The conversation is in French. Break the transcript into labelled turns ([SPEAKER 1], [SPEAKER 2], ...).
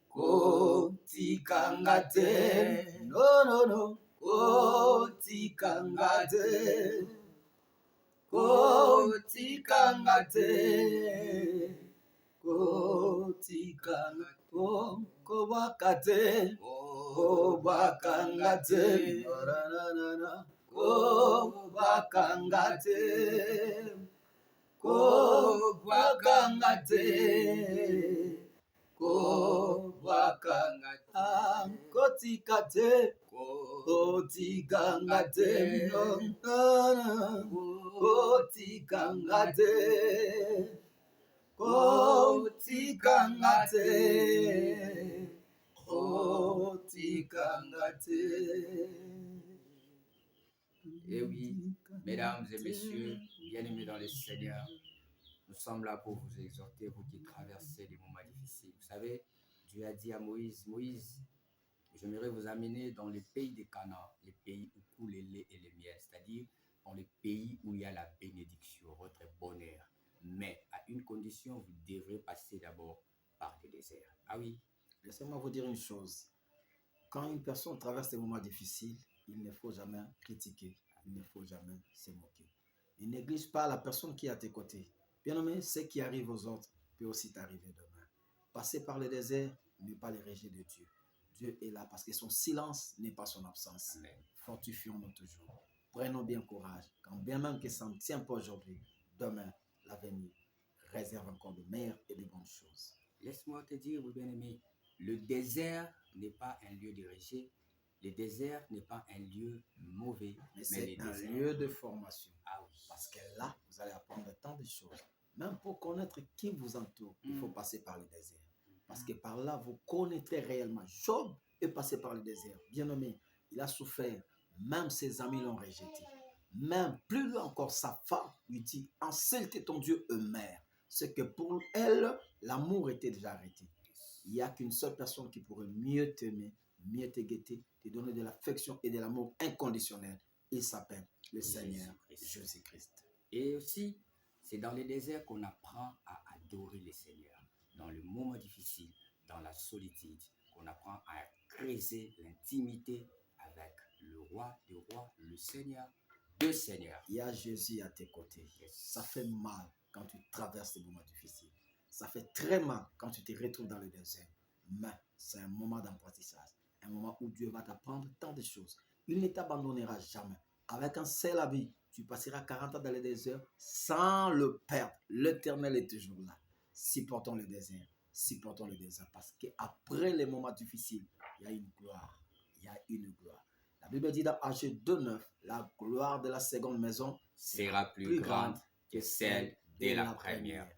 [SPEAKER 1] kotikangate, no no no, kotikangate, kotikangate, kotikangate, kobakate, kobakangate, kobakangate, kobakangate, kobakangate, kotikate, kotikangate, kotikangate, kotikangate, kotikangate.
[SPEAKER 2] Et oui, mesdames et messieurs, bien-aimés dans le Seigneur, nous sommes là pour vous exhorter, vous qui traversez des moments difficiles. Vous savez, Dieu a dit à Moïse, Moïse, j'aimerais vous amener dans le pays des Canaan, les pays où coule le lait et le miel, c'est-à-dire dans les pays où il y a la bénédiction, votre bonheur. Mais à une condition, vous devrez passer d'abord par le désert. Ah oui.
[SPEAKER 1] Laissez-moi vous dire une chose. Quand une personne traverse des moments difficiles, il ne faut jamais critiquer, il ne faut jamais se moquer. Ne néglige pas la personne qui est à tes côtés. Bien-aimé, ce qui arrive aux autres peut aussi t'arriver demain. Passer par le désert n'est pas le rejet de Dieu. Dieu est là parce que son silence n'est pas son absence.
[SPEAKER 2] Amen.
[SPEAKER 1] Fortifions-nous toujours. Prenons bien courage. Quand bien même que ça ne tient pas aujourd'hui, demain, l'avenir réserve encore de meilleures et de bonnes choses.
[SPEAKER 2] Laisse-moi te dire, mon bien-aimé, le désert n'est pas un lieu de rejet. Le désert n'est pas un lieu mauvais,
[SPEAKER 1] mais c'est un
[SPEAKER 2] désert,
[SPEAKER 1] lieu de formation.
[SPEAKER 2] Ah oui.
[SPEAKER 1] Parce que là, vous allez apprendre tant de choses. Même pour connaître qui vous entoure, il faut passer par le désert. Parce que par là, vous connaîtrez réellement. Job est passé par le désert. Bien-aimé, il a souffert. Même ses amis l'ont rejeté. Même plus loin encore, sa femme lui dit, en celle que ton Dieu meurt. C'est que pour elle, l'amour était déjà arrêté. Il n'y a qu'une seule personne qui pourrait mieux t'aimer, mieux te guetter, te donner de l'affection et de l'amour inconditionnel. Il s'appelle le Seigneur Jésus-Christ.
[SPEAKER 2] Et aussi, c'est dans les déserts qu'on apprend à adorer le Seigneur. Dans le moment difficile, dans la solitude, qu'on apprend à creuser l'intimité avec le roi des rois, le Seigneur, le Seigneur.
[SPEAKER 1] Il y a Jésus à tes côtés. Ça fait mal quand tu traverses des moments difficiles. Ça fait très mal quand tu te retrouves dans le désert. Mais c'est un moment d'apprentissage. Un moment où Dieu va t'apprendre tant de choses. Il ne t'abandonnera jamais. Avec un seul habit, tu passeras 40 ans dans le désert sans le perdre. L'Éternel est toujours là. Supportons le désert. Supportons le désert. Parce qu'après les moments difficiles, il y a une gloire. Il y a une gloire. La Bible dit dans Agé 2:9, la gloire de la seconde maison
[SPEAKER 2] sera plus grande que celle de la première.